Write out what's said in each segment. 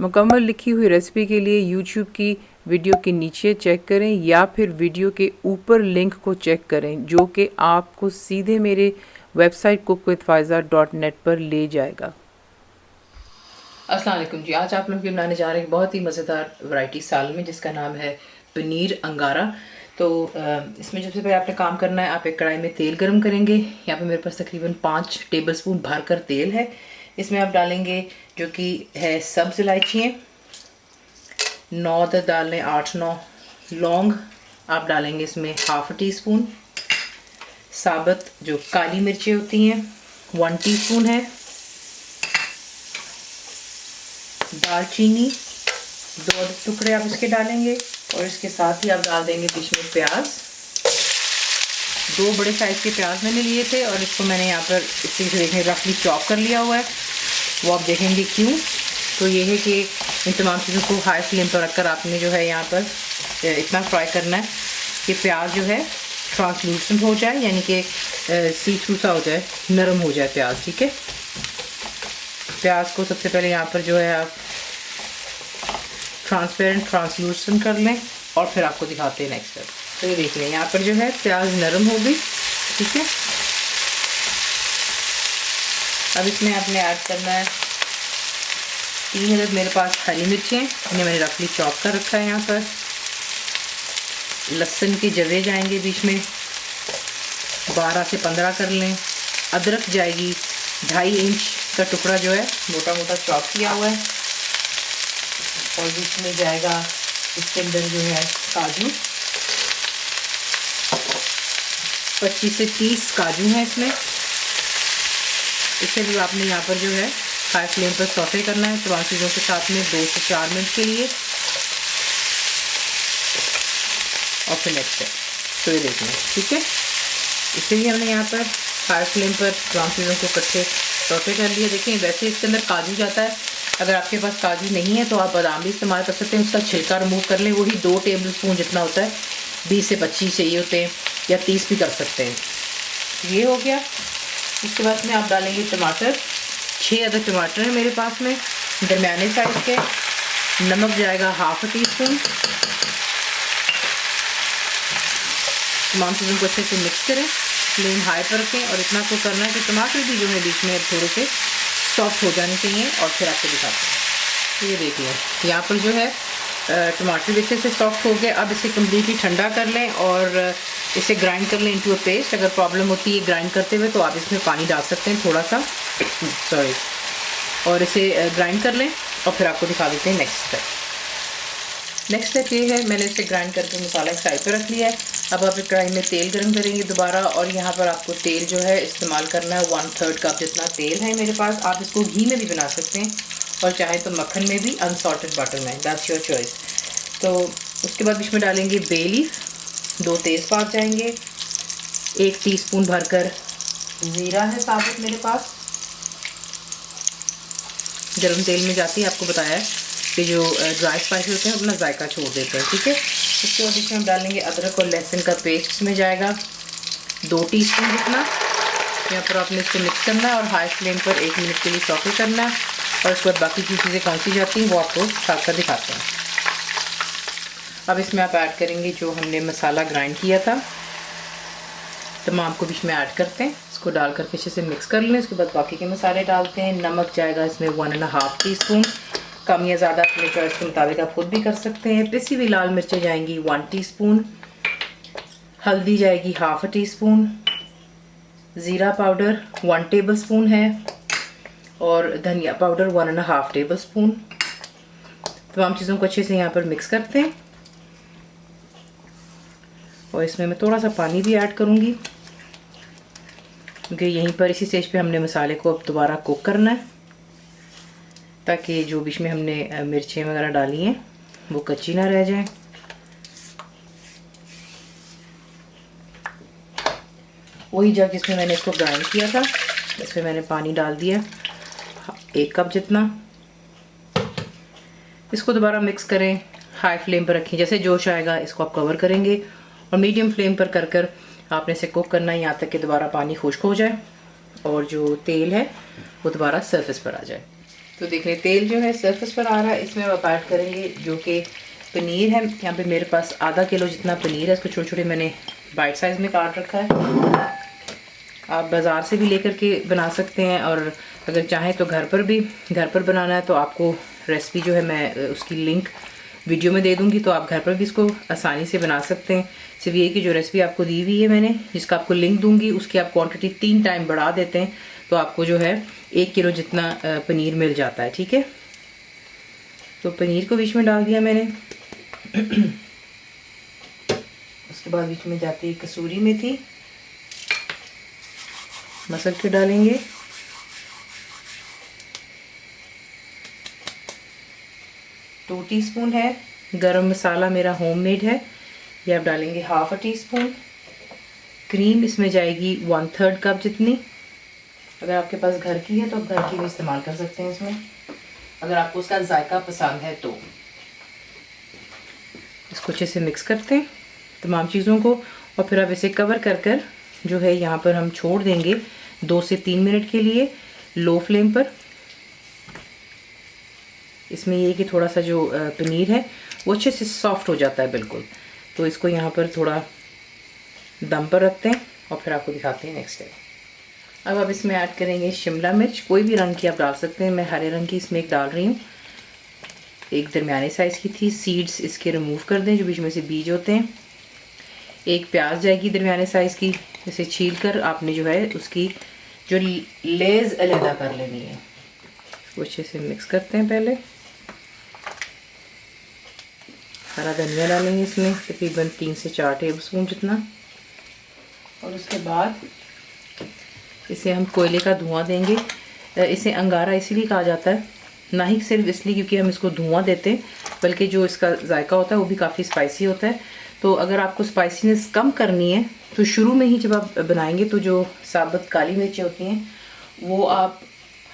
मुकम्मल लिखी हुई रेसिपी के लिए यूट्यूब की वीडियो के नीचे चेक करें या फिर वीडियो के ऊपर लिंक को चेक करें जो कि आपको सीधे मेरे वेबसाइट cookWithFaiza.net पर ले जाएगा। अस्सलाम वालेकुम जी, आज आप लोग भी बनाने जा रहे हैं बहुत ही मज़ेदार वैरायटी साल में जिसका नाम है पनीर अंगारा। तो इसमें सबसे पहले आपने काम करना है, आप एक कढ़ाई में तेल गरम करेंगे। यहाँ पे मेरे पास तकरीबन 5 टेबलस्पून भरकर तेल है। इसमें आप डालेंगे जो कि है सब्ज़ इलायचियाँ 9 डाल लें, 8-9 लौंग आप डालेंगे इसमें, हाफ़ टी स्पून साबुत जो काली मिर्चें होती हैं 1 टीस्पून है, दालचीनी 2 टुकड़े आप इसके डालेंगे और इसके साथ ही आप डाल देंगे बीच में प्याज। 2 बड़े साइज़ के प्याज मैंने लिए थे और इसको मैंने यहाँ पर इसी से देखें रफली चॉप कर लिया हुआ है। वो आप देखेंगे क्यों, तो ये है कि इन तमाम चीज़ों को हाई फ्लेम पर रखकर आपने जो है यहाँ पर इतना फ्राई करना है कि प्याज जो है ट्रांसलूसेंट हो जाए, यानी कि सी थ्रू सा हो जाए, नरम हो जाए प्याज। ठीक है, प्याज को सबसे पहले यहाँ पर जो है आप ट्रांसपेरेंट ट्रांसलूसेंट कर लें और फिर आपको दिखाते हैं नेक्स्ट स्टेप। तो ये देख लें यहाँ पर जो है प्याज नरम हो गई। ठीक है, अब इसमें आपने ऐड करना है 3 अदद मेरे पास हरी मिर्चें, इन्हें मैंने रफली चॉप कर रखा है। यहाँ पर लहसुन के जवे जाएंगे बीच में 12 से 15 कर लें। अदरक जाएगी 2.5 इंच का टुकड़ा जो है मोटा मोटा चॉप किया हुआ है और बीच में जाएगा इसके अंदर जो है काजू 25 से 30 काजू हैं इसमें। इसे भी आपने यहाँ पर जो है हाई फ्लेम पर सौटे करना है तमाम चीज़ों के साथ में 2 से 4 मिनट के लिए और फिर नेक्स्ट है। तो ये देख लें। ठीक है, इसीलिए हमने यहाँ पर हाई फ्लेम पर तमाम चीज़ों को इकट्ठे सौटे कर लिए। देखें वैसे इसके अंदर काजू जाता है, अगर आपके पास काजू नहीं है तो आप बादाम भी इस्तेमाल कर सकते हैं। उसका छिलका रिमूव कर लें, वही 2 टेबलस्पून जितना होता है, 20 से 25 चाहिए होते हैं या 30 भी कर सकते हैं। ये हो गया। इसके बाद में आप डालेंगे टमाटर, 6 अदद टमाटर है मेरे पास में दरमियाने साइज़ के। नमक जाएगा हाफ़ टी स्पून। तमाम चीज़ों को अच्छे से मिक्स करें, फ्लेम हाई पर रखें और इतना को करना है कि टमाटर भी जो है बीच में थोड़े से सॉफ्ट हो जाने चाहिए और फिर आपको दिखाते हैं। तो ये देख लें यहाँ पर जो है टमाटर भी अच्छे से सॉफ्ट हो गया। अब इसे कम्प्लीटली ठंडा कर लें और इसे ग्राइंड कर लें इनटू अ पेस्ट। अगर प्रॉब्लम होती है ग्राइंड करते हुए तो आप इसमें पानी डाल सकते हैं थोड़ा सा, सॉरी, और इसे ग्राइंड कर लें और फिर आपको दिखा देते हैं नेक्स्ट स्टेप। नेक्स्ट स्टेप ये है, मैंने इसे ग्राइंड करके मसाला एक साइड पर रख लिया है। अब आप एक कढ़ाई में तेल गर्म करेंगे दोबारा और यहाँ पर आपको तेल जो है इस्तेमाल करना है 1/3 कप जितना तेल है मेरे पास। आप इसको घी में भी बना सकते हैं और चाहे तो मक्खन में भी, अनसॉल्टेड बटर में, दैट्स योर चॉइस। तो उसके बाद इसमें डालेंगे बे लीफ, 2 तेज़पात जाएंगे, 1 टीस्पून भरकर ज़ीरा है साबुत मेरे पास। गरम तेल में जाती है, आपको बताया है कि जो ड्राई स्पाइस होते हैं अपना जायका छोड़ देते हैं। ठीक है, उसके बाद इसमें हम डालेंगे अदरक और लहसुन का पेस्ट, इसमें जाएगा 2 टीस्पून जितना। यहाँ पर आपने इसको मिक्स करना है और हाई फ्लेम पर 1 मिनट के लिए सौटे करना है और उसके बाद बाकी की चीज़ें कौन सी जाती हैं वो आपको साथ साथ दिखाते हैं। अब इसमें आप ऐड करेंगे जो हमने मसाला ग्राइंड किया था, तमाम को बीच में ऐड करते हैं, इसको डाल करके अच्छे से मिक्स कर लें। उसके बाद बाकी के मसाले डालते हैं। नमक जाएगा इसमें 1.5 टीस्पून, कम या ज़्यादा अपने चॉइस के मुताबिक आप खुद भी कर सकते हैं। पिसी हुई लाल मिर्चें जाएंगी 1 टीस्पून, हल्दी जाएगी हाफ़ टीस्पून, ज़ीरा पाउडर 1 टेबलस्पून है और धनिया पाउडर 1.5 टेबलस्पून। तमाम चीज़ों को अच्छे से यहाँ पर मिक्स करते हैं और इसमें मैं थोड़ा सा पानी भी ऐड करूँगी क्योंकि यहीं पर इसी स्टेज पे हमने मसाले को अब दोबारा कुक करना है ताकि जो बीच में हमने मिर्चें वगैरह डाली हैं वो कच्ची ना रह जाएं। वही जग जिसमें मैंने इसको ग्राइंड किया था इसमें मैंने पानी डाल दिया 1 कप जितना। इसको दोबारा मिक्स करें, हाई फ्लेम पर रखें, जैसे जोश आएगा इसको आप कवर करेंगे और मीडियम फ्लेम पर कर आपने इसे कुक करना है यहाँ तक कि दोबारा पानी खुश्क हो जाए और जो तेल है वो दोबारा सरफेस पर आ जाए। तो देख लें तेल जो है सरफेस पर आ रहा है, इसमें आप ऐड करेंगे जो कि पनीर है। यहाँ पे मेरे पास आधा किलो जितना पनीर है, इसको छोटे छोटे मैंने बाइट साइज़ में काट रखा है। आप बाज़ार से भी लेकर के बना सकते हैं, और अगर चाहें तो घर पर बनाना है तो आपको रेसिपी जो है मैं उसकी लिंक वीडियो में दे दूंगी, तो आप घर पर भी इसको आसानी से बना सकते हैं। सिर्फ ये कि जो रेसिपी आपको दी हुई है मैंने, जिसका आपको लिंक दूंगी, उसकी आप क्वांटिटी 3 टाइम बढ़ा देते हैं तो आपको जो है 1 किलो जितना पनीर मिल जाता है। ठीक है, तो पनीर को बीच में डाल दिया मैंने। उसके बाद बीच में जाती है कसूरी मेथी, मसल के डालेंगे। टू टीस्पून है गरम मसाला, मेरा होममेड है, ये आप डालेंगे 1/2 टीस्पून। क्रीम इसमें जाएगी 1/3 कप जितनी। अगर आपके पास घर की है तो आप घर की भी इस्तेमाल कर सकते हैं इसमें, अगर आपको उसका जायका पसंद है तो। इसको अच्छे से मिक्स करते हैं तमाम चीज़ों को, और फिर आप इसे कवर कर जो है यहाँ पर हम छोड़ देंगे 2 से 3 मिनट के लिए लो फ्लेम पर। इसमें ये कि थोड़ा सा जो पनीर है वो अच्छे से सॉफ्ट हो जाता है बिल्कुल, तो इसको यहाँ पर थोड़ा दम पर रखते हैं और फिर आपको दिखाते हैं नेक्स्ट स्टेप। अब आप इसमें ऐड करेंगे शिमला मिर्च, कोई भी रंग की आप डाल सकते हैं, मैं हरे रंग की इसमें एक डाल रही हूँ। एक दरमियाने साइज़ की थी, सीड्स इसके रिमूव कर दें जो बीच में से बीज होते हैं। एक प्याज जाएगी दरमियाने साइज़ की, इसे छील कर आपने जो है उसकी जो लेज़ अलहदा कर लेनी है। वो अच्छे से मिक्स करते हैं पहले। हरा धनिया डालेंगे इसमें तकरीबन 3 से 4 टेबलस्पून जितना, और उसके बाद इसे हम कोयले का धुआं देंगे। इसे अंगारा इसीलिए कहा जाता है, ना ही सिर्फ इसलिए क्योंकि हम इसको धुआं देते हैं, बल्कि जो इसका जायका होता है वो भी काफ़ी स्पाइसी होता है। तो अगर आपको स्पाइसीनेस कम करनी है तो शुरू में ही जब आप बनाएंगे तो जो साबुत काली मिर्चें होती हैं वो आप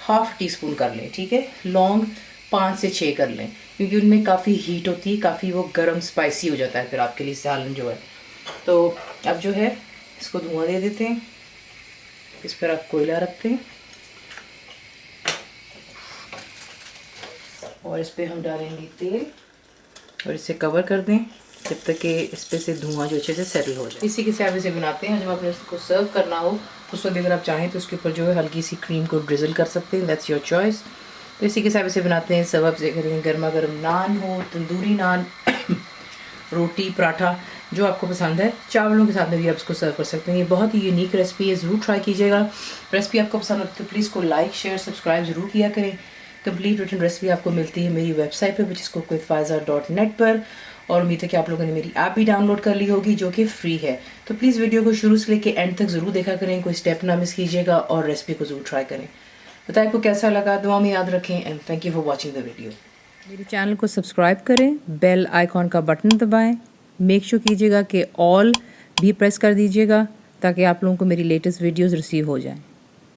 1/2 टीस्पून कर लें। ठीक है, लौंग 5 से 6 कर लें, क्योंकि उनमें काफ़ी हीट होती है, काफ़ी वो गर्म स्पाइसी हो जाता है फिर आपके लिए सालन जो है। तो अब जो है इसको धुआं दे देते हैं, इस पर आप कोयला रखते हैं और इस पर हम डालेंगे तेल और इसे कवर कर दें जब तक कि इस पे से धुआं जो अच्छे से सेटल हो जाए। इसी के साथ इसे बनाते हैं। जब आपने इसको सर्व करना हो तो उस वक्त अगर आप चाहें तो उसके ऊपर जो है हल्की सी क्रीम को ड्रिजल कर सकते हैं, दैट्स योर चॉइस। तो इसी के साथ इसे बनाते हैं। सर्व आप करेंगे, गर्मा गर्म नान हो, तंदूरी नान, रोटी, पराठा, जो आपको पसंद है, चावलों के साथ में भी आप इसको सर्व कर सकते हैं। ये बहुत ही यूनिक रेसिपी है, ज़रूर ट्राई कीजिएगा। रेसिपी आपको पसंद हो तो प्लीज़ को लाइक शेयर सब्सक्राइब ज़रूर किया करें। कंप्लीट रिटन रेसिपी आपको मिलती है मेरी वेबसाइट पर which is cookwithfaiza.net पर, और उम्मीद है कि आप लोगों ने मेरी ऐप भी डाउनलोड कर ली होगी जो कि फ्री है। तो प्लीज़ वीडियो को शुरू से लेकर एंड तक ज़रूर देखा करें, कोई स्टेप ना मिस कीजिएगा और रेसिपी को ज़रूर ट्राई करें। बताएं आपको कैसा लगा, दुआ में याद रखें, and thank you for watching the video. मेरे चैनल को सब्सक्राइब करें, बेल आइकॉन का बटन दबाएं, मेक श्योर कीजिएगा कि ऑल भी प्रेस कर दीजिएगा ताकि आप लोगों को मेरी लेटेस्ट वीडियोज़ रिसीव हो जाएँ।